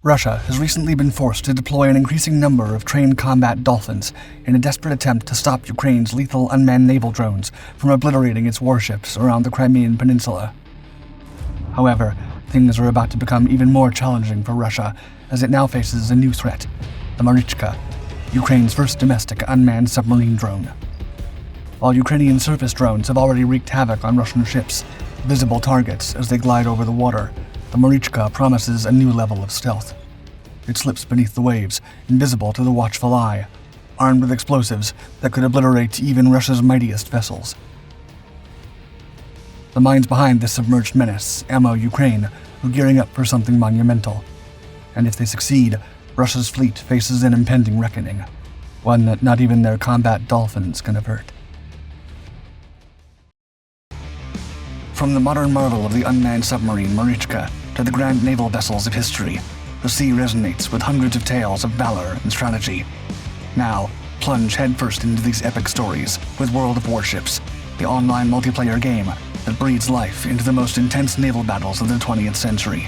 Russia has recently been forced to deploy an increasing number of trained combat dolphins in a desperate attempt to stop Ukraine's lethal unmanned naval drones from obliterating its warships around the Crimean Peninsula. However, things are about to become even more challenging for Russia as it now faces a new threat, the Marichka, Ukraine's first domestic unmanned submarine drone. While Ukrainian surface drones have already wreaked havoc on Russian ships, visible targets as they glide over the water, the Marichka promises a new level of stealth. It slips beneath the waves, invisible to the watchful eye, armed with explosives that could obliterate even Russia's mightiest vessels. The minds behind this submerged menace, Ukraine, are gearing up for something monumental. And if they succeed, Russia's fleet faces an impending reckoning, one that not even their combat dolphins can avert. From the modern marvel of the unmanned submarine Marichka to the grand naval vessels of history, the sea resonates with hundreds of tales of valor and strategy. Now, plunge headfirst into these epic stories with World of Warships, the online multiplayer game that breathes life into the most intense naval battles of the 20th century.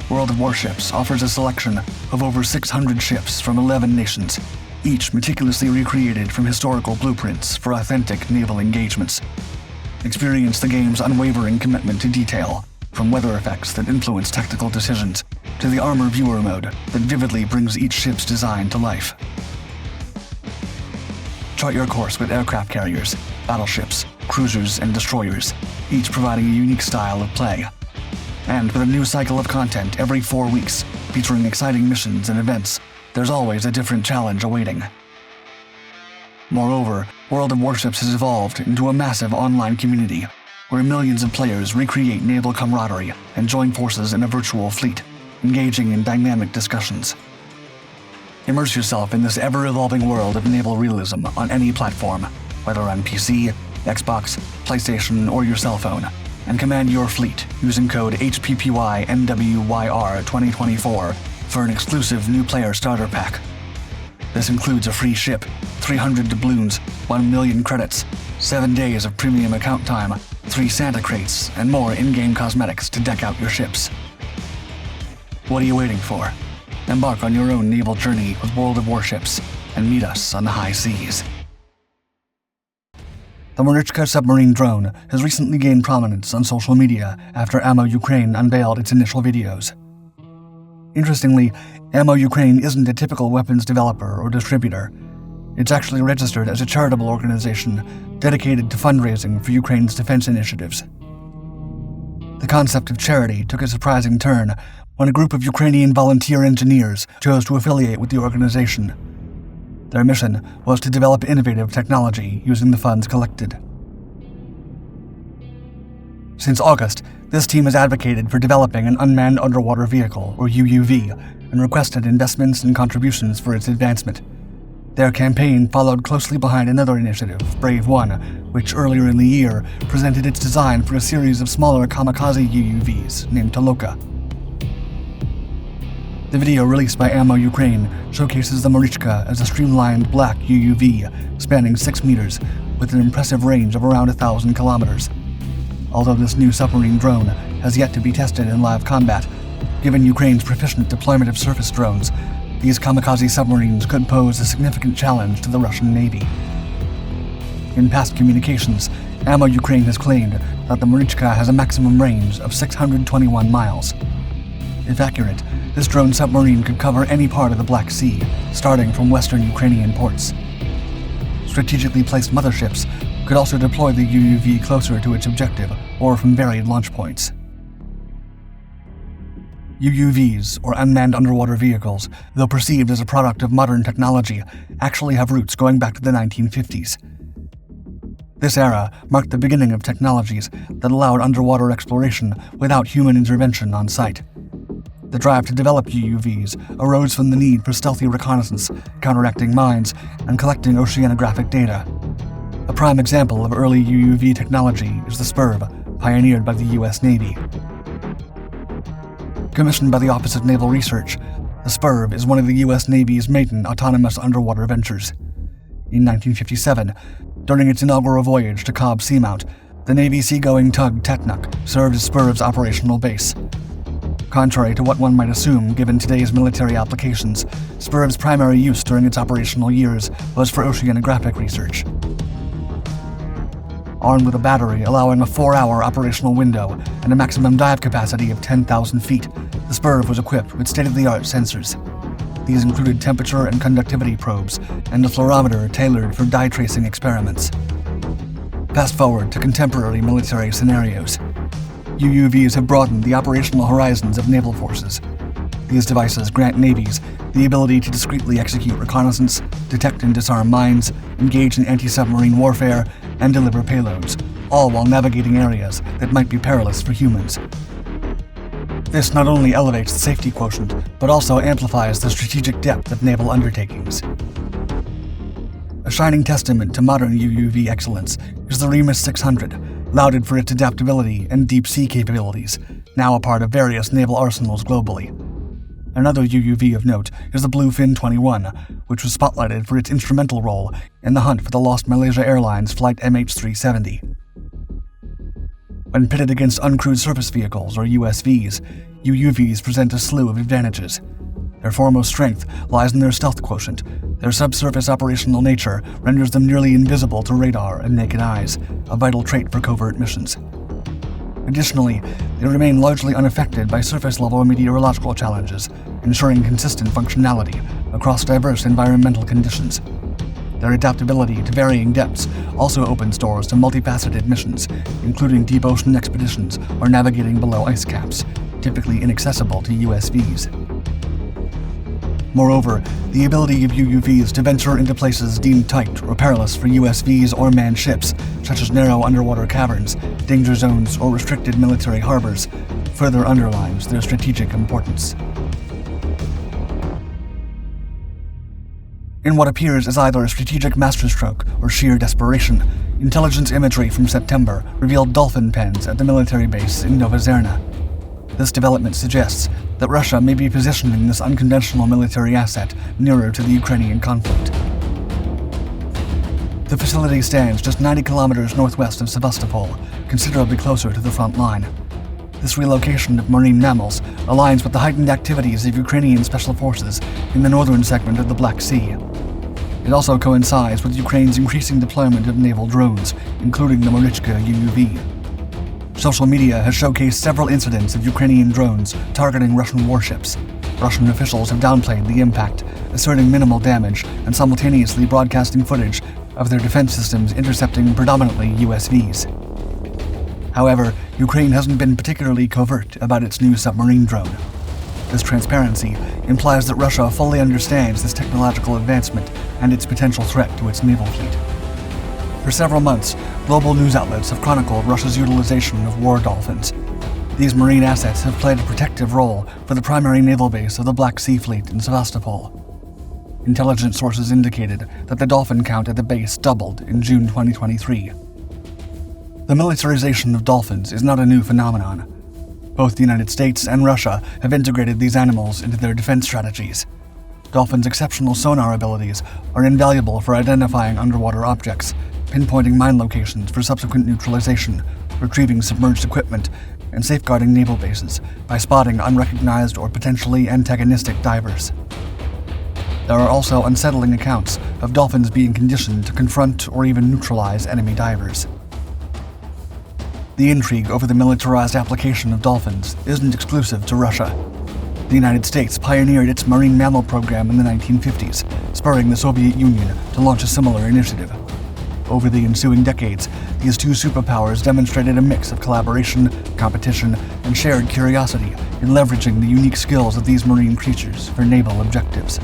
World of Warships offers a selection of over 600 ships from 11 nations, each meticulously recreated from historical blueprints for authentic naval engagements. Experience the game's unwavering commitment to detail, from weather effects that influence tactical decisions to the armor viewer mode that vividly brings each ship's design to life. Chart your course with aircraft carriers, battleships, cruisers, and destroyers, each providing a unique style of play. And with a new cycle of content every 4 weeks, featuring exciting missions and events, there's always a different challenge awaiting. Moreover, World of Warships has evolved into a massive online community where millions of players recreate naval camaraderie and join forces in a virtual fleet, engaging in dynamic discussions. Immerse yourself in this ever-evolving world of naval realism on any platform, whether on PC, Xbox, PlayStation, or your cell phone, and command your fleet using code HPPYNWYR2024 for an exclusive new player starter pack. This includes a free ship, 300 doubloons, 1 million credits, 7 days of premium account time, 3 Santa crates, and more in-game cosmetics to deck out your ships. What are you waiting for? Embark on your own naval journey with World of Warships and meet us on the high seas. The Marichka submarine drone has recently gained prominence on social media after Ukraine unveiled its initial videos. Interestingly, Ukraine isn't a typical weapons developer or distributor. It's actually registered as a charitable organization dedicated to fundraising for Ukraine's defense initiatives. The concept of charity took a surprising turn when a group of Ukrainian volunteer engineers chose to affiliate with the organization. Their mission was to develop innovative technology using the funds collected. Since August, this team has advocated for developing an unmanned underwater vehicle, or UUV, and requested investments and contributions for its advancement. Their campaign followed closely behind another initiative, Brave One, which earlier in the year presented its design for a series of smaller kamikaze UUVs named Toloka. The video released by Ukraine showcases the Marichka as a streamlined black UUV spanning 6 meters with an impressive range of around 1,000 kilometers. Although this new submarine drone has yet to be tested in live combat, given Ukraine's proficient deployment of surface drones, these kamikaze submarines could pose a significant challenge to the Russian Navy. In past communications, Ukraine has claimed that the Marichka has a maximum range of 621 miles. If accurate, this drone submarine could cover any part of the Black Sea, starting from western Ukrainian ports. Strategically placed motherships could also deploy the UUV closer to its objective or from varied launch points. UUVs, or unmanned underwater vehicles, though perceived as a product of modern technology, actually have roots going back to the 1950s. This era marked the beginning of technologies that allowed underwater exploration without human intervention on site. The drive to develop UUVs arose from the need for stealthy reconnaissance, counteracting mines, and collecting oceanographic data. A prime example of early UUV technology is the SPIRV, pioneered by the U.S. Navy. Commissioned by the Office of Naval Research, the SPIRV is one of the U.S. Navy's maiden autonomous underwater ventures. In 1957, during its inaugural voyage to Cobb Seamount, the Navy seagoing tug Tetnuk served as SPIRV's operational base. Contrary to what one might assume given today's military applications, Spurv's primary use during its operational years was for oceanographic research. Armed with a battery allowing a 4-hour operational window and a maximum dive capacity of 10,000 feet, the Spurv was equipped with state-of-the-art sensors. These included temperature and conductivity probes and a fluorometer tailored for dye tracing experiments. Fast forward to contemporary military scenarios. UUVs have broadened the operational horizons of naval forces. These devices grant navies the ability to discreetly execute reconnaissance, detect and disarm mines, engage in anti-submarine warfare, and deliver payloads, all while navigating areas that might be perilous for humans. This not only elevates the safety quotient, but also amplifies the strategic depth of naval undertakings. A shining testament to modern UUV excellence is the Remus 600, lauded for its adaptability and deep-sea capabilities, now a part of various naval arsenals globally. Another UUV of note is the Bluefin 21, which was spotlighted for its instrumental role in the hunt for the lost Malaysia Airlines Flight MH370. When pitted against uncrewed surface vehicles, or USVs, UUVs present a slew of advantages. Their foremost strength lies in their stealth quotient. Their subsurface operational nature renders them nearly invisible to radar and naked eyes, a vital trait for covert missions. Additionally, they remain largely unaffected by surface-level meteorological challenges, ensuring consistent functionality across diverse environmental conditions. Their adaptability to varying depths also opens doors to multifaceted missions, including deep ocean expeditions or navigating below ice caps, typically inaccessible to USVs. Moreover, the ability of UUVs to venture into places deemed tight or perilous for USVs or manned ships, such as narrow underwater caverns, danger zones, or restricted military harbors, further underlines their strategic importance. In what appears as either a strategic masterstroke or sheer desperation, intelligence imagery from September revealed dolphin pens at the military base in Nova Zerna. This development suggests that Russia may be positioning this unconventional military asset nearer to the Ukrainian conflict. The facility stands just 90 kilometers northwest of Sevastopol, considerably closer to the front line. This relocation of marine mammals aligns with the heightened activities of Ukrainian special forces in the northern segment of the Black Sea. It also coincides with Ukraine's increasing deployment of naval drones, including the Marichka UUV. Social media has showcased several incidents of Ukrainian drones targeting Russian warships. Russian officials have downplayed the impact, asserting minimal damage and simultaneously broadcasting footage of their defense systems intercepting predominantly USVs. However, Ukraine hasn't been particularly covert about its new submarine drone. This transparency implies that Russia fully understands this technological advancement and its potential threat to its naval fleet. For several months, global news outlets have chronicled Russia's utilization of war dolphins. These marine assets have played a protective role for the primary naval base of the Black Sea Fleet in Sevastopol. Intelligence sources indicated that the dolphin count at the base doubled in June 2023. The militarization of dolphins is not a new phenomenon. Both the United States and Russia have integrated these animals into their defense strategies. Dolphins' exceptional sonar abilities are invaluable for identifying underwater objects, pinpointing mine locations for subsequent neutralization, retrieving submerged equipment, and safeguarding naval bases by spotting unrecognized or potentially antagonistic divers. There are also unsettling accounts of dolphins being conditioned to confront or even neutralize enemy divers. The intrigue over the militarized application of dolphins isn't exclusive to Russia. The United States pioneered its marine mammal program in the 1950s, spurring the Soviet Union to launch a similar initiative. Over the ensuing decades, these two superpowers demonstrated a mix of collaboration, competition, and shared curiosity in leveraging the unique skills of these marine creatures for naval objectives.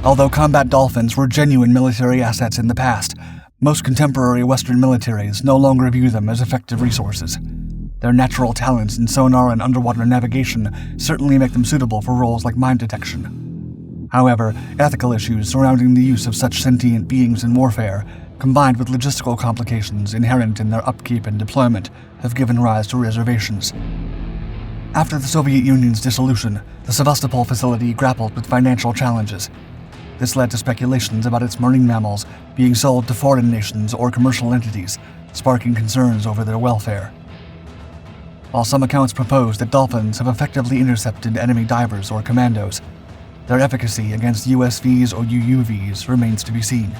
Although combat dolphins were genuine military assets in the past, most contemporary Western militaries no longer view them as effective resources. Their natural talents in sonar and underwater navigation certainly make them suitable for roles like mine detection. However, ethical issues surrounding the use of such sentient beings in warfare, combined with logistical complications inherent in their upkeep and deployment, have given rise to reservations. After the Soviet Union's dissolution, the Sevastopol facility grappled with financial challenges. This led to speculations about its marine mammals being sold to foreign nations or commercial entities, sparking concerns over their welfare. While some accounts propose that dolphins have effectively intercepted enemy divers or commandos, their efficacy against USVs or UUVs remains to be seen.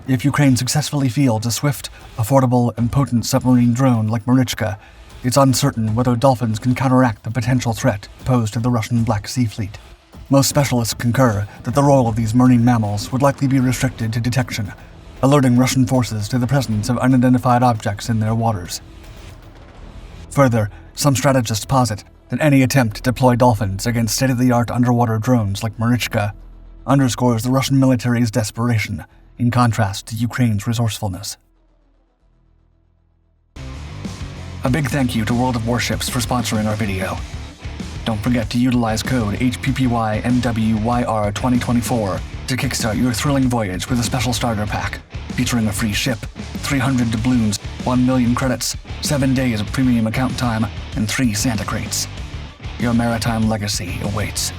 If Ukraine successfully fields a swift, affordable, and potent submarine drone like Marichka, it's uncertain whether dolphins can counteract the potential threat posed to the Russian Black Sea Fleet. Most specialists concur that the role of these marine mammals would likely be restricted to detection, alerting Russian forces to the presence of unidentified objects in their waters. Further, some strategists posit that any attempt to deploy dolphins against state-of-the-art underwater drones like Marichka underscores the Russian military's desperation, in contrast to Ukraine's resourcefulness. A big thank you to World of Warships for sponsoring our video. Don't forget to utilize code HPPYMWYR2024 to kickstart your thrilling voyage with a special starter pack, featuring a free ship, 300 doubloons, 1 million credits, 7 days of premium account time, and 3 Santa crates. Your maritime legacy awaits.